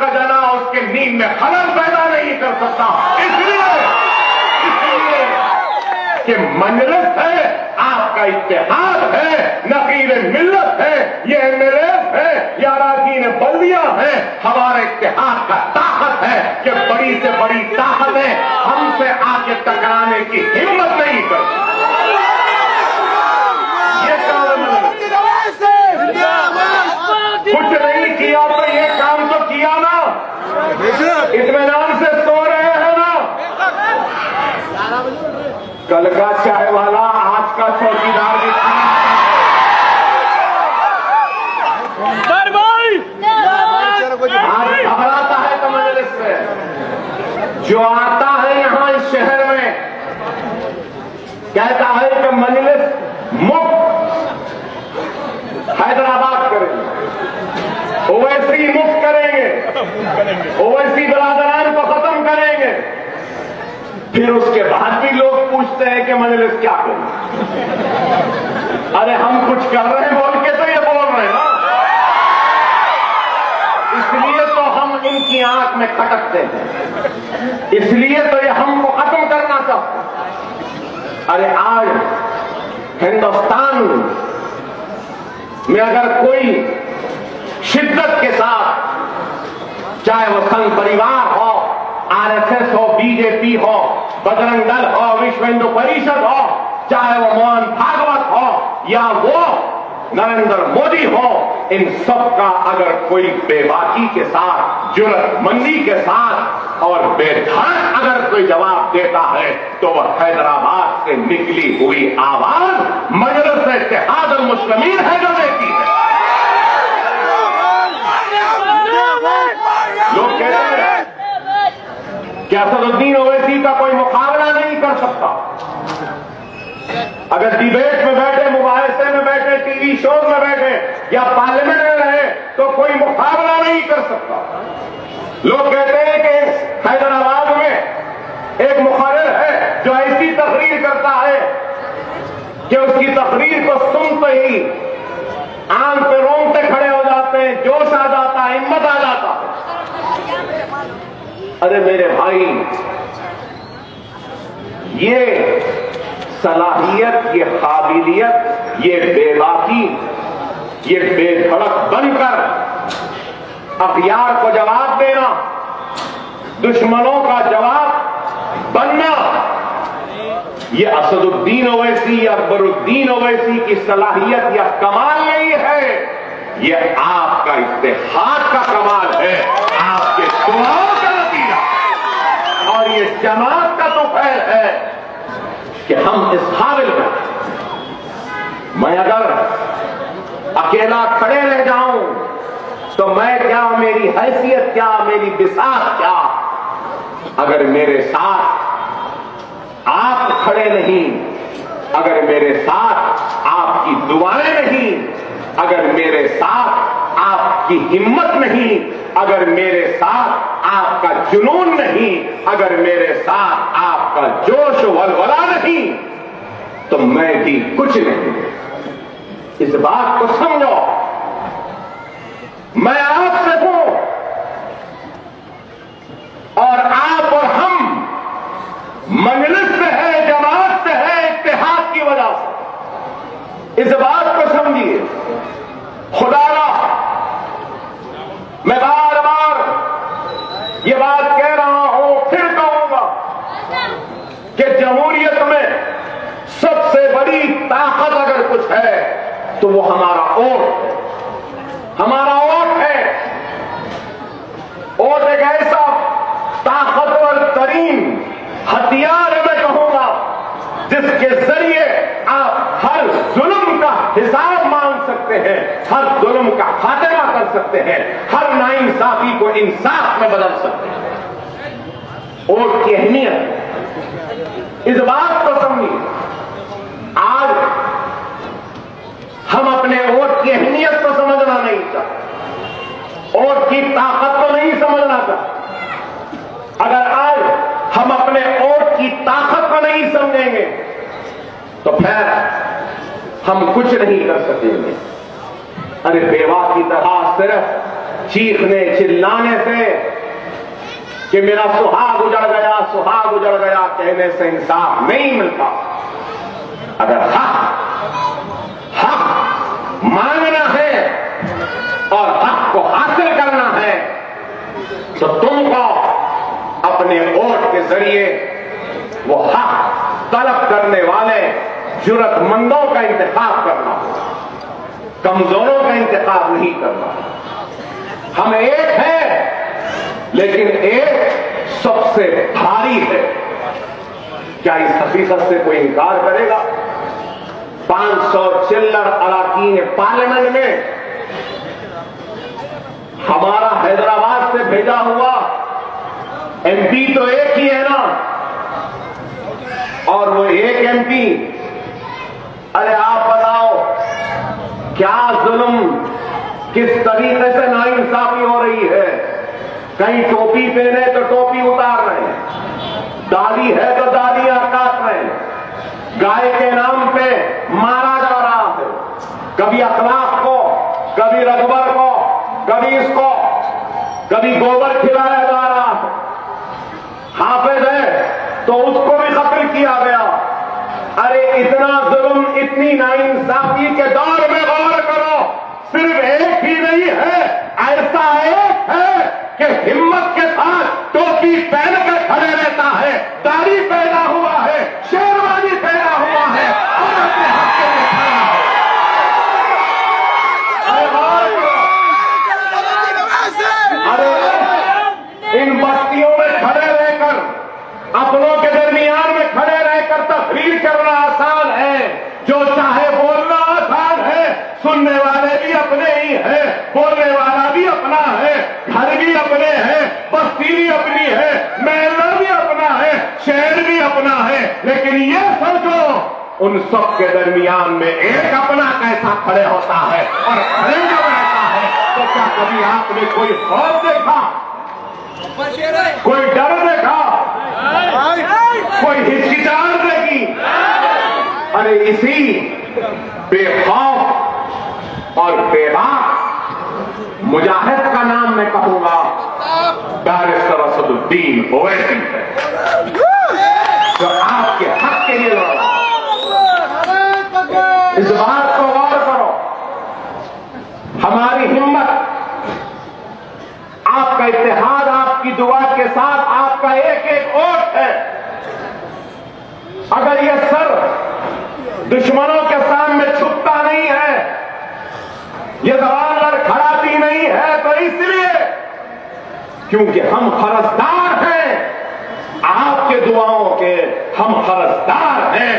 کا جنا اس کے نیند میں خلل پیدا نہیں کر سکتا، اس لیے کہ مجلس ہے، آپ کا اتحاد ہے، نقیل ملت ہے، یہ MLA ہے یا اراکین بلدیہ ہے، ہمارا اتحاد کا طاقت ہے کہ بڑی سے بڑی طاقتیں ہم سے آ کے ٹکرانے کی ہمت نہیں کرتی۔ یہ کام کچھ نہیں کیا تو یہ کام تو کیا نا، اطمینان سے سو رہے ہیں نا۔ کل کا چائے والا آج کا چوکیدار بھی آج گھبراتا ہے تو مجلس سے جو آتا ہے یہاں اس شہر میں کہتا ہے کہ مجلس مفت حیدرآباد کریں گے، اویسی مفت کریں گے، اویسی برادران کو ختم کریں گے۔ پھر اس کے بعد بھی لوگ پوچھتے ہیں کہ مجلس کیا کریں؟ ارے ہم کچھ کر رہے ہیں بول کے تو یہ بول رہے ہیں نا، اس لیے تو ہم ان کی آنکھ میں کھٹکتے ہیں، اس لیے تو یہ ہم کو ختم کرنا چاہتے ہیں۔ ارے آج ہندوستان میں اگر کوئی شدت کے ساتھ، چاہے وہ سنگھ پریوار ہو، RSS ہو، BJP ہو، بجرنگ دل ہو، وشو ہندو پریشد ہو، چاہے وہ موہن بھاگوت ہو یا وہ نریندر مودی ہو، ان سب کا اگر کوئی بے باکی کے ساتھ، جرأت مندی کے ساتھ اور بے دھڑک اگر کوئی جواب دیتا ہے تو وہ حیدرآباد سے نکلی ہوئی آواز مجلس اتحاد المسلمین ہے جو دیتی ہے۔ لوگ کہتے ہیں کہ اسد الدین اویسی کا کوئی مقابلہ نہیں کر سکتا، اگر ڈیبیٹ میں بیٹھے، مباحثے میں بیٹھے، ٹی وی شوز میں بیٹھے یا پارلیمنٹ میں رہے تو کوئی مقابلہ نہیں کر سکتا۔ لوگ کہتے ہیں کہ حیدرآباد میں ایک مقرر ہے جو ایسی تقریر کرتا ہے کہ اس کی تقریر کو سنتے ہی آنکھ پہ رونگٹے کھڑے ہو جاتے ہیں، جوش آ جاتا ہے، ہمت آ جاتا ہے۔ ارے میرے بھائی، یہ صلاحیت، یہ قابلیت، یہ بے باکی، یہ بے دھڑک بن کر اغیار کو جواب دینا، دشمنوں کا جواب بننا، یہ اسد الدین اویسی یا اکبر الدین اویسی کی صلاحیت یا کمال نہیں ہے، یہ آپ کا اتحاد کا کمال ہے، آپ کے دعاؤں کا نتیجہ، اور یہ جماعت کا تو خیر ہے کہ ہم اس قابل میں اگر اکیلا کھڑے رہ جاؤں تو میں کیا، میری حیثیت کیا، میری بساط کیا، اگر میرے ساتھ آپ کھڑے نہیں، اگر میرے ساتھ آپ کی دعائیں نہیں، اگر میرے ساتھ آپ کی ہمت نہیں، اگر میرے ساتھ آپ کا جنون نہیں، اگر میرے ساتھ آپ کا جوش و ولولہ نہیں تو میں بھی کچھ نہیں۔ اس بات کو سمجھو، میں آپ سے ہوں اور آپ اور ہم مجلس سے ہے، جماعت سے ہے، اتحاد کی وجہ سے۔ اس بات کو سمجھیے، خدا را میں بار بار یہ بات کہہ رہا ہوں، پھر کہوں گا کہ جمہوریت میں سب سے بڑی طاقت اگر کچھ ہے تو وہ ہمارا ووٹ ہے، ہمارا ووٹ ہے۔ ووٹ ایک ایسا طاقتور ترین ہتھیار ہے، میں کہوں گا، جس کے ذریعے آپ ہر ظلم کا حساب مانگ سکتے ہیں، ہر ظلم کا خاتمہ کر سکتے ہیں، ہر ناانصافی کو انصاف میں بدل سکتے ہیں۔ ووٹ کی اہمیت، اس بات کو سمجھیے، آج ہم اپنے ووٹ کی اہمیت کو سمجھنا نہیں چاہتے، ووٹ کی طاقت کو نہیں سمجھنا چاہتے۔ اگر آج ہم اپنے ووٹ کی طاقت کو نہیں سمجھیں گے تو پھر ہم کچھ نہیں کر سکیں گے۔ ارے بیوہ کی طرح صرف چیخنے چلانے سے کہ میرا سہاگ اجڑ گیا کہنے سے انصاف نہیں ملتا. اگر حق مانگنا ہے اور حق کو حاصل کرنا ہے تو تم کو اپنے ووٹ کے ذریعے وہ حق طلب کرنے والے جرأت مندوں کا انتخاب کرنا، کمزوروں کا انتخاب نہیں کرنا. ہم ایک ہیں لیکن ایک سب سے بھاری ہے. کیا اس حقیقت سے کوئی انکار کرے گا؟ 500 چلر اراکین پارلیمنٹ میں ہمارا حیدرآباد سے بھیجا ہوا ایم پی تو ایک ہی ہے نا، اور وہ ایک ایم پی. ارے آپ بتاؤ کیا ظلم، کس طریقے سے ناانصافی ہو رہی ہے. کہیں ٹوپی پہنے تو ٹوپی اتار رہے ہیں، داڑھی ہے تو داڑیاں کاٹ رہے ہیں، گائے کے نام پہ مارا جا رہا ہے. کبھی اخلاق کو، کبھی رغبر کو، کبھی اس کو، کبھی گوبر کھلایا جا رہا ہے. حافظ ہے تو اس کو بھی قتل کیا گیا. ارے اتنا ظلم، اتنی ناانصافی کے دور میں غور کرو. صرف ایک ہی نہیں ہے، ایسا ایک ہے کہ ہمت کے ساتھ ٹوپی پہن کر کھڑے رہتا ہے، داڑھی پیدا ہوا ہے، شیروانی پیدا ہوا ہے اور اپنے حق کے لیے کھڑا ہے. ارے ان بستیوں میں کھڑے رہ کر، اپنوں کے درمیان میں کھڑے رہ کر تقریر کرنا آسان ہے، جو چاہے بولنا آسان ہے. سننے والے بھی اپنے ہی ہیں، بولنے والا بھی اپنا ہے، گھر بھی اپنے ہیں، بستی بھی اپنی ہے، محلہ بھی اپنا ہے، شہر بھی اپنا ہے. لیکن یہ سوچو ان سب کے درمیان میں ایک اپنا کیسا کھڑے ہوتا ہے اور کھڑے جب رہتا ہے تو کیا کبھی آپ نے کوئی خوف دیکھا، کوئی ڈر دیکھا، کوئی ہچکچاہٹ دیکھی؟ ارے اسی بے خوف اور بے باک مجاہد کا نام میں کہوں گا بیرسٹر اسد الدین اویسی ہے، جو آپ کے حق کے لیے لڑا. اس بات کو غور کرو. ہماری ہمت، آپ کا اتحاد، آپ کی دعا کے ساتھ آپ کا ایک ایک ووٹ ہے. اگر یہ سر دشمنوں کے سامنے چھپتا نہیں ہے، یہ زبان لڑکھڑاتی نہیں ہے تو اس لیے کیونکہ ہم قرضدار ہیں آپ کے دعاؤں کے، ہم قرضدار ہیں